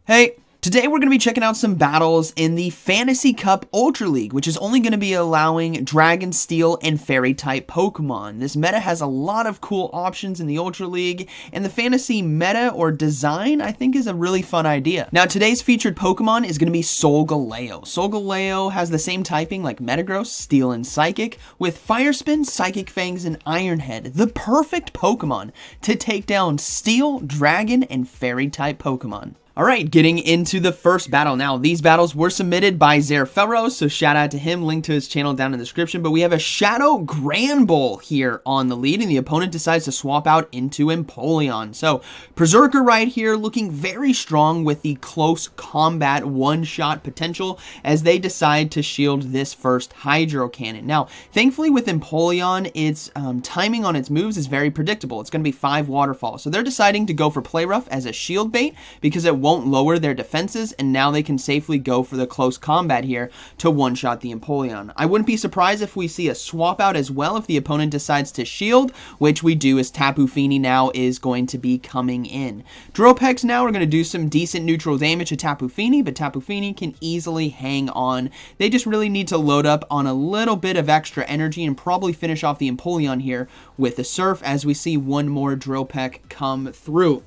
Hey, today we're going to be checking out some battles in the Fantasy Cup Ultra League, which is only going to be allowing Dragon, Steel, and Fairy type Pokemon. This meta has a lot of cool options in the Ultra League, and the Fantasy meta or design I think is a really fun idea. Now today's featured Pokemon is going to be Solgaleo. Solgaleo has the same typing like Metagross, Steel, and Psychic, with Fire Spin, Psychic Fangs, and Iron Head. The perfect Pokemon to take down Steel, Dragon, and Fairy type Pokemon. Alright, getting into the first battle now. These battles were submitted by Zerferro, so shout out to him, link to his channel down in the description. But we have a Shadow Granbull here on the lead, and the opponent decides to swap out into Empoleon. So, Berserker right here looking very strong with the close combat one-shot potential as they decide to shield this first Hydro Cannon. Now, thankfully with Empoleon, its timing on its moves is very predictable. It's going to be 5 waterfalls. So they're deciding to go for Play Rough as a shield bait because it won't lower their defenses, and now they can safely go for the close combat here to one-shot the Empoleon. I wouldn't be surprised if we see a swap out as well if the opponent decides to shield, which we do as Tapu Fini now is going to be coming in. Drilpex now are going to do some decent neutral damage to Tapu Fini, but Tapu Fini can easily hang on. They just really need to load up on a little bit of extra energy and probably finish off the Empoleon here with a Surf as we see one more Drilpex come through.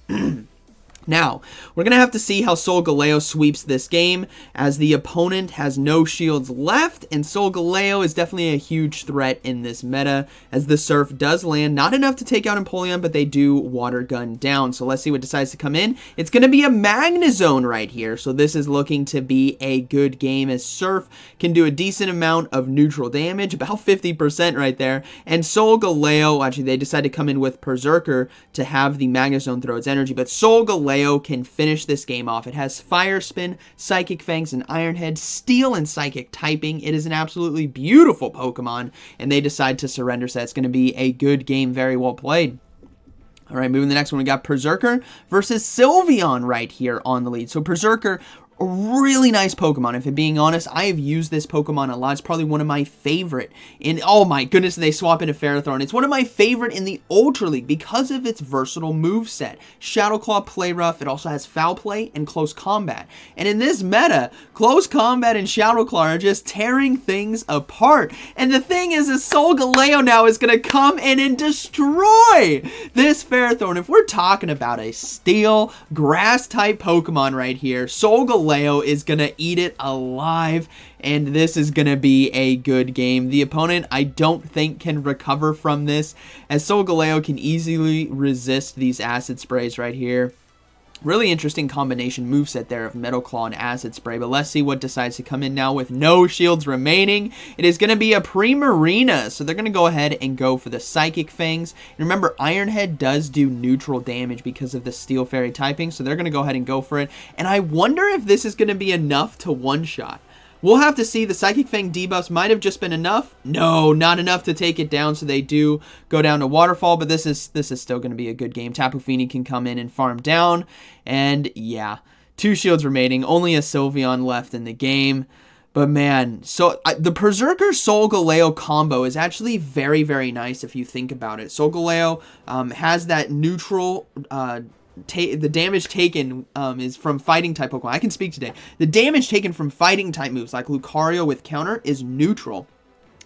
Now, we're going to have to see how Solgaleo sweeps this game, as the opponent has no shields left, and Solgaleo is definitely a huge threat in this meta, as the Surf does land. Not enough to take out Empoleon, but they do Water Gun down. So let's see what decides to come in. It's going to be a Magnezone right here, so this is looking to be a good game, as Surf can do a decent amount of neutral damage, about 50% right there, and Solgaleo, actually they decide to come in with Berserker to have the Magnezone throw its energy, but Solgaleo can finish this game off. It has Fire Spin, Psychic Fangs, and Iron Head, Steel, and Psychic typing. It is an absolutely beautiful Pokemon, and they decide to surrender, so it's going to be a good game, very well played. Alright, moving to the next one, we got Berserker versus Sylveon right here on the lead. So Berserker, a really nice Pokemon. If I'm being honest, I have used this Pokemon a lot. It's probably one of my favorite in, oh my goodness, they swap into Ferrothorn. It's one of my favorite in the Ultra League because of its versatile moveset. Shadow Claw, Play Rough, it also has Foul Play and Close Combat. And in this meta, Close Combat and Shadow Claw are just tearing things apart. And the thing is Solgaleo now is going to come in and destroy this Ferrothorn. If we're talking about a Steel, Grass-type Pokemon right here, Solgaleo is going to eat it alive, and this is going to be a good game. The opponent, I don't think, can recover from this, as Solgaleo can easily resist these Acid Sprays right here. Really interesting combination moveset there of Metal Claw and Acid Spray, but let's see what decides to come in now with no shields remaining. It is going to be a Primarina, so they're going to go ahead and go for the Psychic Fangs. And remember, Iron Head does do neutral damage because of the Steel Fairy typing, so they're going to go ahead and go for it. And I wonder if this is going to be enough to one-shot. We'll have to see. The Psychic Fang debuffs might have just been enough. No, not enough to take it down, so they do go down to Waterfall, but this is still going to be a good game. Tapu Fini can come in and farm down, and yeah, 2 shields remaining, only a Sylveon left in the game. But man, so the Berserker Solgaleo combo is actually very, very nice if you think about it. Solgaleo has that neutral the damage taken is from fighting type Pokemon. I can speak today. The damage taken from fighting type moves like Lucario with counter is neutral.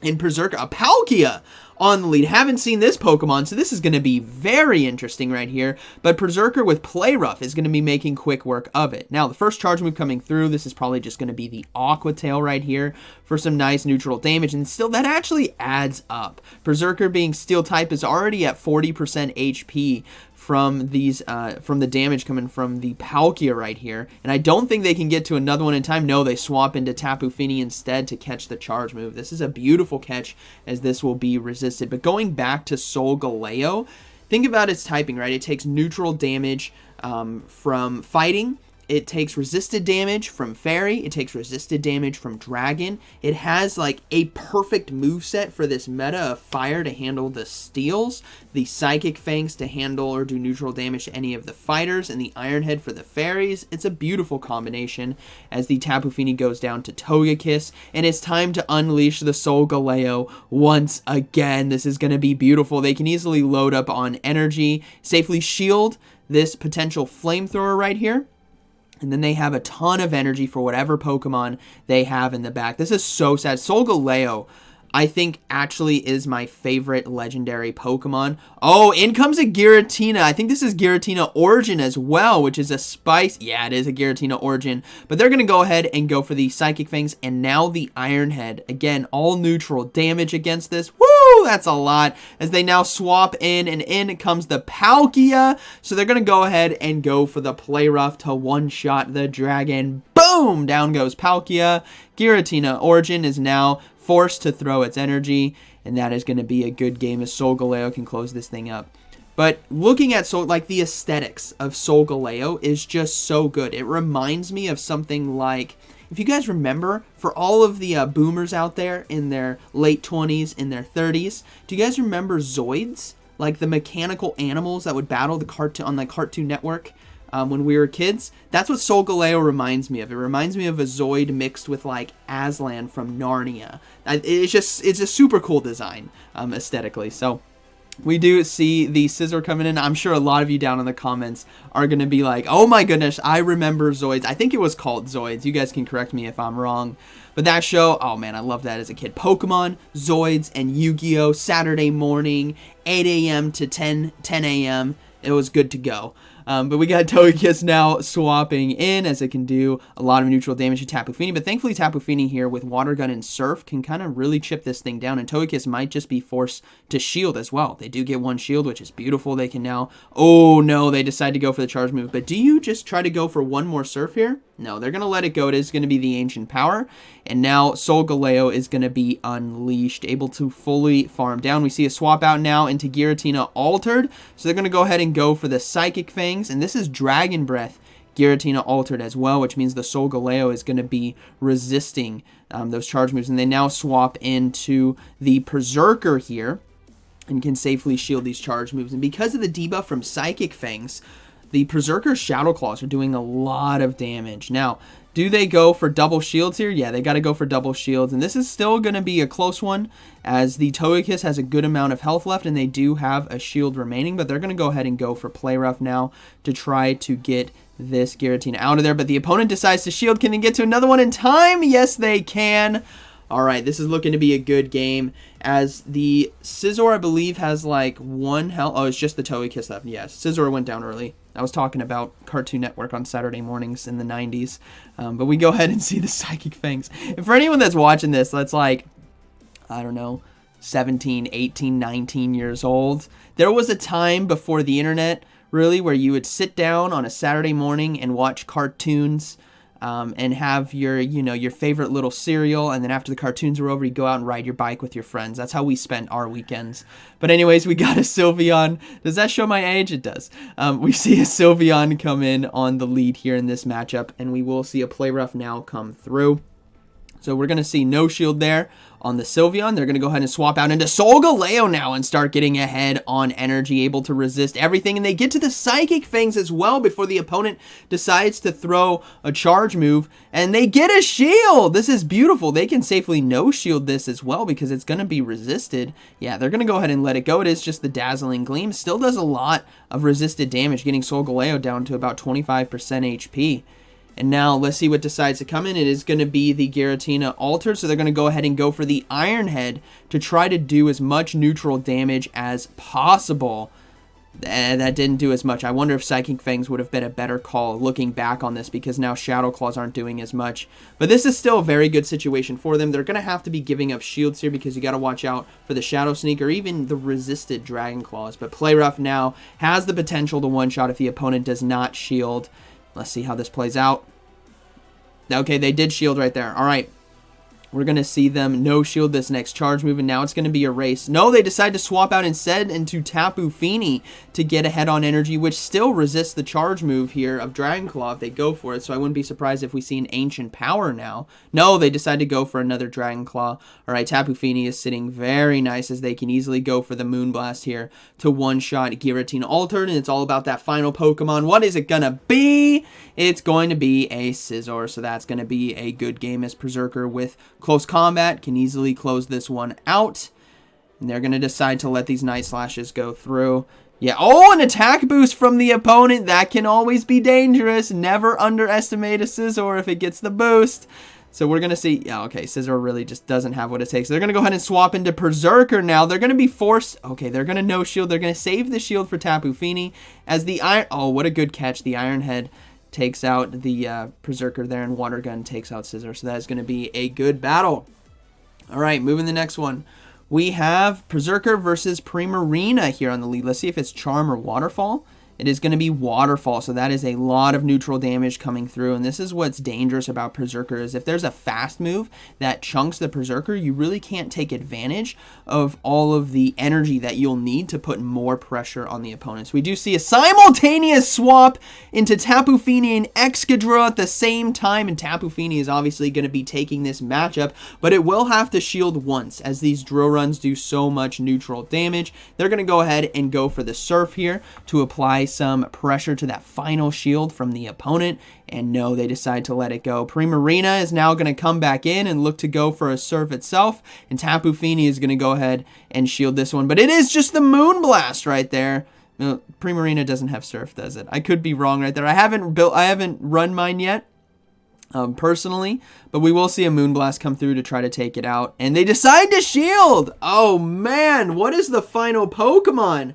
In Berserker, a Palkia on the lead. Haven't seen this Pokemon, so this is going to be very interesting right here. But Berserker with Play Rough is going to be making quick work of it. Now, the first charge move coming through, this is probably just going to be the Aqua Tail right here for some nice neutral damage. And still, that actually adds up. Berserker being Steel type is already at 40% HP from these from the damage coming from the Palkia right here, and I don't think they can get to another one in time. No, they swap into Tapu Fini instead to catch the charge move. This is a beautiful catch, as this will be resisted. But going back to Solgaleo, think about its typing, right? It takes neutral damage from fighting. It takes resisted damage from Fairy. It takes resisted damage from Dragon. It has like a perfect moveset for this meta of Fire to handle the Steels, the Psychic Fangs to handle or do neutral damage to any of the fighters, and the Iron Head for the Fairies. It's a beautiful combination as the Tapu Fini goes down to Togekiss, and it's time to unleash the Solgaleo once again. This is going to be beautiful. They can easily load up on energy, safely shield this potential flamethrower right here. And then they have a ton of energy for whatever Pokemon they have in the back. This is so sad. Solgaleo, I think, actually is my favorite legendary Pokemon. Oh, in comes a Giratina. I think this is Giratina Origin as well, which is a spice. Yeah, it is a Giratina Origin. But they're going to go ahead and go for the Psychic Fangs and now the Iron Head. Again, all neutral damage against this. Woo! That's a lot. As they now swap in, and in comes the Palkia. So they're going to go ahead and go for the Play Rough to one-shot the Dragon. Boom! Down goes Palkia. Giratina Origin is now forced to throw its energy, and that is going to be a good game as Solgaleo can close this thing up. But looking at the aesthetics of Solgaleo is just so good. It reminds me of something like, if you guys remember, for all of the boomers out there in their late 20s, in their 30s, do you guys remember Zoids? Like the mechanical animals that would battle on the Cartoon Network? When we were kids, that's what Solgaleo reminds me of. It reminds me of a Zoid mixed with like Aslan from Narnia. It's a super cool design aesthetically. So we do see the Scizor coming in. I'm sure a lot of you down in the comments are going to be like, oh my goodness, I remember Zoids. I think it was called Zoids. You guys can correct me if I'm wrong. But that show, oh man, I loved that as a kid. Pokemon, Zoids, and Yu-Gi-Oh! Saturday morning, 8 a.m. to 10 a.m. It was good to go. But we got Togekiss now swapping in, as it can do a lot of neutral damage to Tapu Fini. But thankfully, Tapu Fini here with Water Gun and Surf can kind of really chip this thing down. And Togekiss might just be forced to shield as well. They do get one shield, which is beautiful. They can now... Oh, no, they decide to go for the charge move. But do you just try to go for one more Surf here? No, they're going to let it go. It is going to be the Ancient Power. And now Solgaleo is going to be unleashed, able to fully farm down. We see a swap out now into Giratina Altered. So they're going to go ahead and go for the Psychic Fangs. And this is Dragon Breath Giratina Altered as well, which means the Solgaleo is going to be resisting those charge moves. And they now swap into the Berserker here and can safely shield these charge moves. And because of the debuff from Psychic Fangs, the Berserker Shadow Claws are doing a lot of damage. Now, do they go for double shields here? Yeah, they got to go for double shields. And this is still going to be a close one, as the Togekiss has a good amount of health left, and they do have a shield remaining. But they're going to go ahead and go for Play Rough now to try to get this Giratina out of there. But the opponent decides to shield. Can they get to another one in time? Yes, they can. All right, this is looking to be a good game, as the Scizor, I believe, has like one health. Oh, it's just the Togekiss left. Yes, Scizor went down early. I was talking about Cartoon Network on Saturday mornings in the 90s. But we go ahead and see the Psychic Fangs. And for anyone that's watching this, that's like, I don't know, 17, 18, 19 years old. There was a time before the internet, really, where you would sit down on a Saturday morning and watch cartoons and have your, your favorite little cereal, and then after the cartoons were over, you go out and ride your bike with your friends. That's how we spent our weekends. But anyways, we got a Sylveon. Does that show my age? It does. We see a Sylveon come in on the lead here in this matchup, and we will see a Play Rough now come through. So we're going to see no shield there on the Sylveon. They're going to go ahead and swap out into Solgaleo now and start getting ahead on energy, able to resist everything. And they get to the Psychic Fangs as well before the opponent decides to throw a charge move. And they get a shield! This is beautiful. They can safely no-shield this as well because it's going to be resisted. Yeah, they're going to go ahead and let it go. It is just the Dazzling Gleam. Still does a lot of resisted damage, getting Solgaleo down to about 25% HP. And now let's see what decides to come in. It is going to be the Giratina Altered, so they're going to go ahead and go for the Iron Head to try to do as much neutral damage as possible. That didn't do as much. I wonder if Psychic Fangs would have been a better call looking back on this, because now Shadow Claws aren't doing as much. But this is still a very good situation for them. They're going to have to be giving up shields here because you got to watch out for the Shadow Sneak or even the resisted Dragon Claws. But Play Rough now has the potential to one-shot if the opponent does not shield. Let's see how this plays out. Okay, they did shield right there. All right. We're going to see them no-shield this next charge move, and now it's going to be a race. No, they decide to swap out instead into Tapu Fini to get ahead on energy, which still resists the charge move here of Dragon Claw if they go for it, so I wouldn't be surprised if we see an Ancient Power now. No, they decide to go for another Dragon Claw. All right, Tapu Fini is sitting very nice, as they can easily go for the Moonblast here to one-shot Giratina Altered, and it's all about that final Pokemon. What is it going to be? It's going to be a Scizor, so that's going to be a good game, as Berserker with Close Combat can easily close this one out. And they're going to decide to let these Night Slashes go through. Yeah, oh, an attack boost from the opponent. That can always be dangerous. Never underestimate a Scizor if it gets the boost. So we're going to see, yeah, okay, Scizor really just doesn't have what it takes. They're going to go ahead and swap into Berserker now. They're going to be forced, okay, they're going to no shield. They're going to save the shield for Tapu Fini as the Iron, oh, what a good catch. The Iron Head takes out the Berserker there, and Water Gun takes out Scizor. So that is going to be a good battle. All right, moving to the next one. We have Berserker versus Primarina here on the lead. Let's see if it's Charm or Waterfall. It is going to be Waterfall, so that is a lot of neutral damage coming through, and this is what's dangerous about Berserker, is if there's a fast move that chunks the Berserker, you really can't take advantage of all of the energy that you'll need to put more pressure on the opponents. We do see a simultaneous swap into Tapu Fini and Excadrill at the same time, and Tapu Fini is obviously going to be taking this matchup, but it will have to shield once, as these drill runs do so much neutral damage. They're going to go ahead and go for the Surf here to apply some pressure to that final shield from the opponent, and no, they decide to let it go. Primarina is now going to come back in and look to go for a Surf itself, and Tapu Fini is going to go ahead and shield this one, but it is just the Moonblast right there. No, Primarina doesn't have Surf, does it? I could be wrong right there. I haven't run mine yet, personally, but we will see a Moonblast come through to try to take it out, and they decide to shield. Oh man, what is the final Pokemon?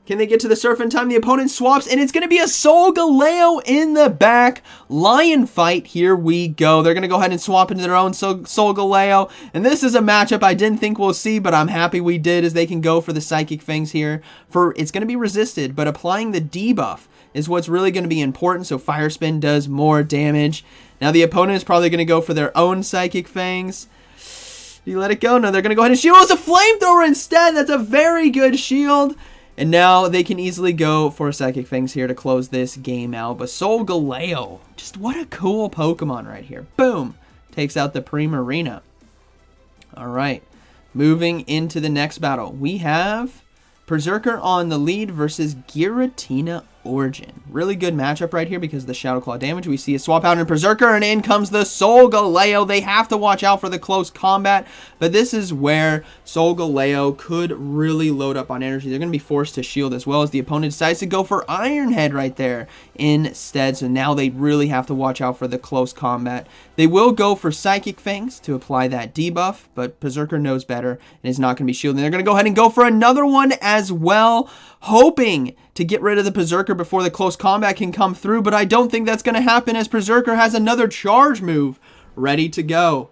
Can they get to the Surf in time? The opponent swaps, and it's going to be a Solgaleo in the back. Lion fight, here we go. They're going to go ahead and swap into their own Solgaleo, and this is a matchup I didn't think we'll see, but I'm happy we did, as they can go for the Psychic Fangs here. It's going to be resisted, but applying the debuff is what's really going to be important, so Fire Spin does more damage. Now the opponent is probably going to go for their own Psychic Fangs. Do you let it go? No, they're going to go ahead and shield. Oh, it's a Flamethrower instead. That's a very good shield. And now they can easily go for Psychic Fangs here to close this game out. But Solgaleo, just what a cool Pokemon right here. Boom. Takes out the Primarina. All right. Moving into the next battle. We have Berserker on the lead versus Giratina Origin. Really good matchup right here because of the Shadow Claw damage. We see a swap out in Berserker, and in comes the Solgaleo. They have to watch out for the close combat, but this is where Solgaleo could really load up on energy. They're going to be forced to shield as well, as the opponent decides to go for Iron Head right there instead. So now they really have to watch out for the close combat. They will go for Psychic Fangs to apply that debuff, but Berserker knows better and is not going to be shielding. They're going to go ahead and go for another one as well, hoping to get rid of the Berserker before the close combat can come through, but I don't think that's going to happen, as Berserker has another charge move ready to go.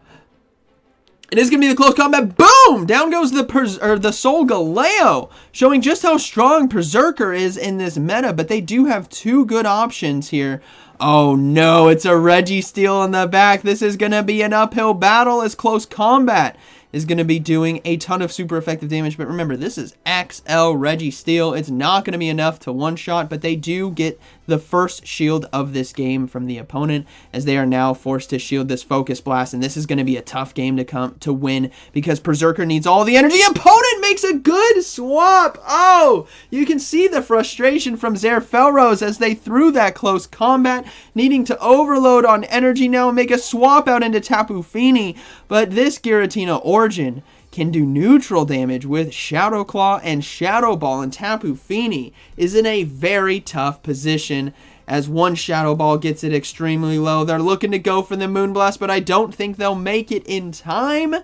It is going to be the close combat. Boom! Down goes the Solgaleo, showing just how strong Berserker is in this meta, but they do have two good options here. Oh no, it's a Registeel in the back. This is going to be an uphill battle, as close combat is going to be doing a ton of super effective damage. But remember, this is XL Registeel. It's not going to be enough to one-shot, but they do get the first shield of this game from the opponent, as they are now forced to shield this Focus Blast, and this is going to be a tough game to win, because Berserker needs all the energy. Opponent makes a good swap. Oh, you can see the frustration from Zerfelros as they threw that close combat, needing to overload on energy now and make a swap out into Tapu Fini, but this Giratina Origin can do neutral damage with Shadow Claw and Shadow Ball, and Tapu Fini is in a very tough position, as one Shadow Ball gets it extremely low. They're looking to go for the Moonblast, but I don't think they'll make it in time,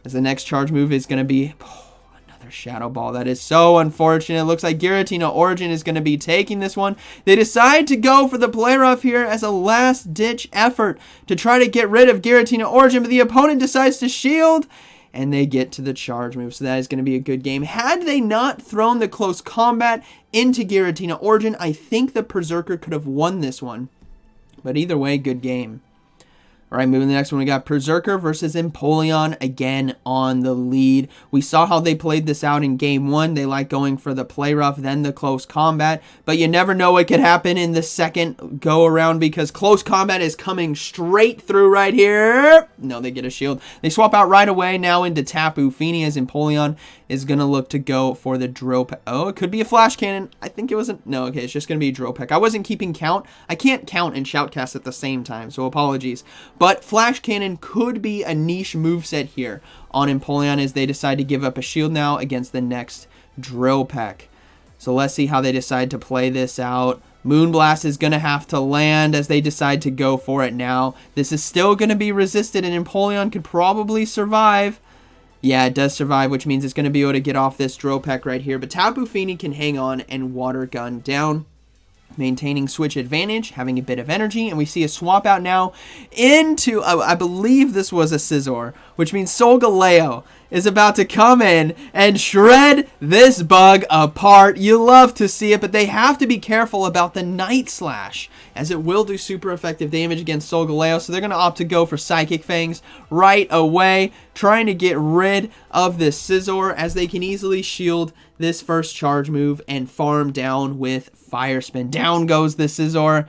as the next charge move is going to be another Shadow Ball. That is so unfortunate. It looks like Giratina Origin is going to be taking this one. They decide to go for the Play Rough here as a last-ditch effort to try to get rid of Giratina Origin, but the opponent decides to shield, and they get to the charge move, so that is going to be a good game. Had they not thrown the close combat into Giratina Origin, I think the Berserker could have won this one. But either way, good game. All right, moving to the next one, we got Berserker versus Empoleon again on the lead. We saw how they played this out in Game 1. They like going for the Play Rough, then the close combat. But you never know what could happen in the second go-around, because close combat is coming straight through right here. No, they get a shield. They swap out right away now into Tapu Fini, as Empoleon is going to look to go for the Drill Peck. Oh, it could be a Flash Cannon. I think it wasn't. No, okay, it's just going to be a Drill Peck. I wasn't keeping count. I can't count and Shoutcast at the same time, so apologies. But Flash Cannon could be a niche moveset here on Empoleon, as they decide to give up a shield now against the next Drill Peck. So let's see how they decide to play this out. Moonblast is going to have to land as they decide to go for it now. This is still going to be resisted, and Empoleon could probably survive. Yeah, it does survive, which means it's going to be able to get off this Drill Peck right here. But Tapu Fini can hang on and Water Gun down, maintaining switch advantage, having a bit of energy, and we see a swap out now into, I believe this was a Scizor, which means Solgaleo is about to come in and shred this bug apart. You love to see it, but they have to be careful about the Night Slash, as it will do super effective damage against Solgaleo, so they're going to opt to go for Psychic Fangs right away, trying to get rid of this Scizor, as they can easily shield this first charge move and farm down with Fire Spin. Down goes the Scizor.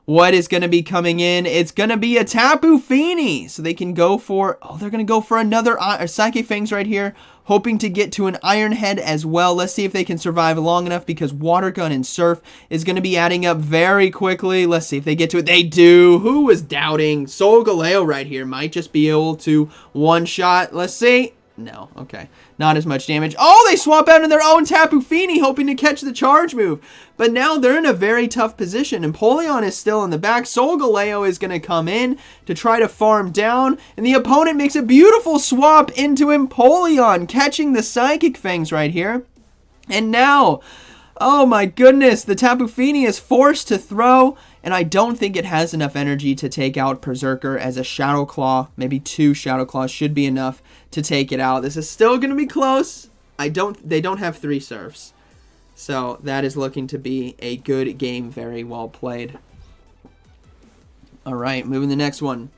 What is going to be coming in? It's going to be a Tapu Fini. So they can go for, they're going to go for another Psychic Fangs right here, hoping to get to an Iron Head as well. Let's see if they can survive long enough, because Water Gun and Surf is going to be adding up very quickly. Let's see if they get to it. They do. Who was doubting? Solgaleo right here might just be able to one-shot. Let's see. No, okay. Not as much damage. Oh, they swap out in their own Tapu Fini, hoping to catch the charge move. But now they're in a very tough position. Empoleon is still in the back. Solgaleo is going to come in to try to farm down. And the opponent makes a beautiful swap into Empoleon, catching the Psychic Fangs right here. And now, oh my goodness, the Tapu Fini is forced to throw. And I don't think it has enough energy to take out Berserker, as a Shadow Claw, maybe 2 Shadow Claws should be enough to take it out. This is still going to be close. They don't have 3 Surfs. So that is looking to be a good game, very well played. Alright, moving to the next one.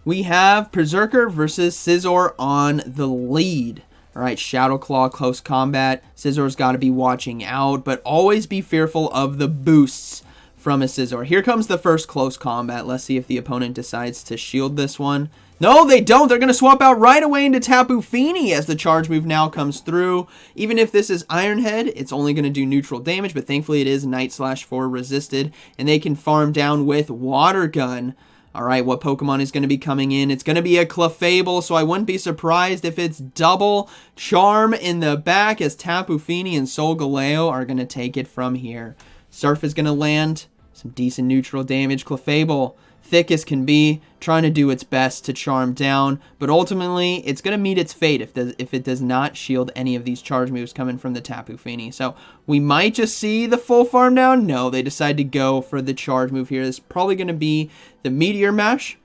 We have Berserker versus Scizor on the lead. Alright, Shadow Claw, close combat. Scizzor's got to be watching out, but always be fearful of the boosts from a Scizor. Here comes the first close combat. Let's see if the opponent decides to shield this one. No, they don't. They're going to swap out right away into Tapu Fini as the charge move now comes through. Even if this is Iron Head, it's only going to do neutral damage, but thankfully it is Night Slash 4 resisted, and they can farm down with Water Gun. Alright, what Pokemon is going to be coming in? It's going to be a Clefable, so I wouldn't be surprised if it's double Charm in the back, as Tapu Fini and Solgaleo are going to take it from here. Surf is going to land. Some decent neutral damage. Clefable, thick as can be, trying to do its best to charm down, but ultimately it's going to meet its fate if it does not shield any of these charge moves coming from the Tapu Fini. So we might just see the full farm down. No, they decide to go for the charge move here. This is probably going to be the Meteor Mash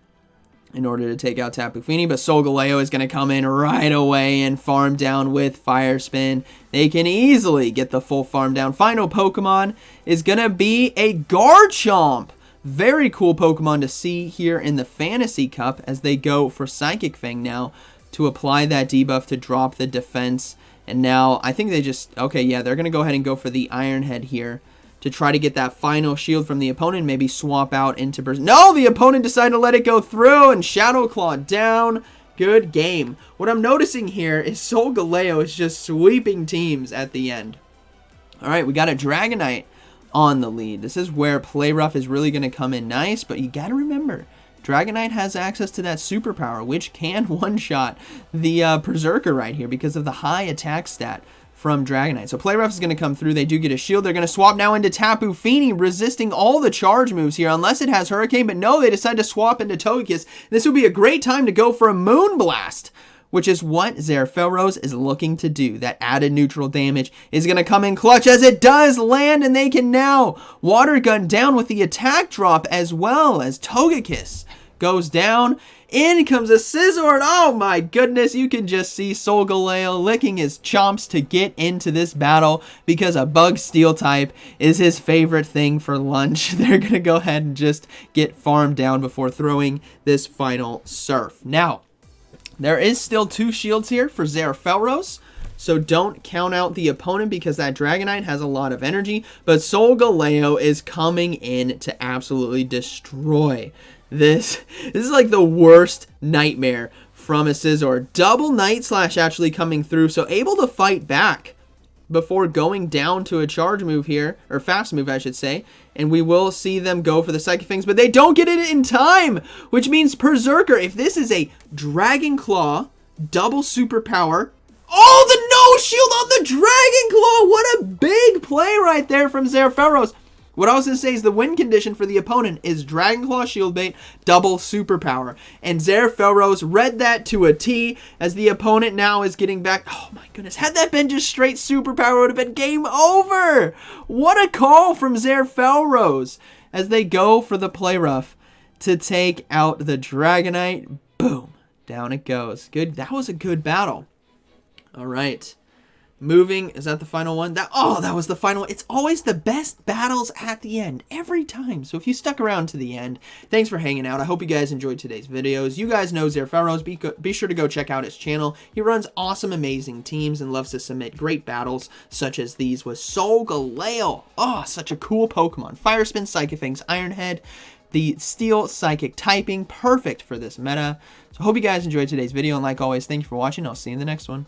in order to take out Tapu Fini, but Solgaleo is going to come in right away and farm down with Fire Spin. They can easily get the full farm down. Final Pokemon is going to be a Garchomp. Very cool Pokemon to see here in the Fantasy Cup, as they go for Psychic Fang now to apply that debuff to drop the defense. And now I think they just, okay, yeah, they're going to go ahead and go for the Iron Head here to try to get that final shield from the opponent, maybe swap out into Berserker. No, the opponent decided to let it go through, and Shadow Claw down. Good game. What I'm noticing here is Solgaleo is just sweeping teams at the end. Alright, we got a Dragonite on the lead. This is where Play Rough is really going to come in nice, but you got to remember, Dragonite has access to that superpower, which can one-shot the Berserker right here because of the high attack stat from Dragonite. So Play Rough is going to come through. They do get a shield. They're going to swap now into Tapu Fini, resisting all the charge moves here, unless it has Hurricane. But no, they decide to swap into Togekiss. This would be a great time to go for a Moonblast, which is what Zerafelros is looking to do. That added neutral damage is going to come in clutch, as it does land, and they can now Water Gun down with the attack drop, as well as Togekiss goes down. In comes a Scizor. Oh my goodness, you can just see Solgaleo licking his chomps to get into this battle, because a Bug Steel type is his favorite thing for lunch. They're going to go ahead and just get farmed down before throwing this final Surf. Now, there is still 2 shields here for Zerafelros, so don't count out the opponent, because that Dragonite has a lot of energy, but Solgaleo is coming in to absolutely destroy. This is like the worst nightmare from a Scizor. Double Night Slash actually coming through, so able to fight back before going down to a charge move here, or fast move I should say, and we will see them go for the Psychic Fangs, but they don't get it in time, which means Berserker, if this is a Dragon Claw, double superpower, Oh, the no shield on the Dragon Claw. What a big play right there from Zerferos. What I was going to say is the win condition for the opponent is Dragon Claw Shield Bait, double superpower. And Zerferos read that to a T as the opponent now is getting back. Oh my goodness. Had that been just straight superpower, it would have been game over. What a call from Zerferos as they go for the play rough to take out the Dragonite. Boom. Down it goes. Good. That was a good battle. All right. Moving, is that the final one? That was the final one. It's always the best battles at the end, every time. So if you stuck around to the end, thanks for hanging out. I hope you guys enjoyed today's videos. You guys know Zerferos. Be sure to go check out his channel. He runs awesome, amazing teams and loves to submit great battles, such as these with Solgaleo. Oh, such a cool Pokemon. Fire Spin, Psychic Fangs, Iron Head. The Steel Psychic typing, perfect for this meta. So I hope you guys enjoyed today's video. And like always, thank you for watching. I'll see you in the next one.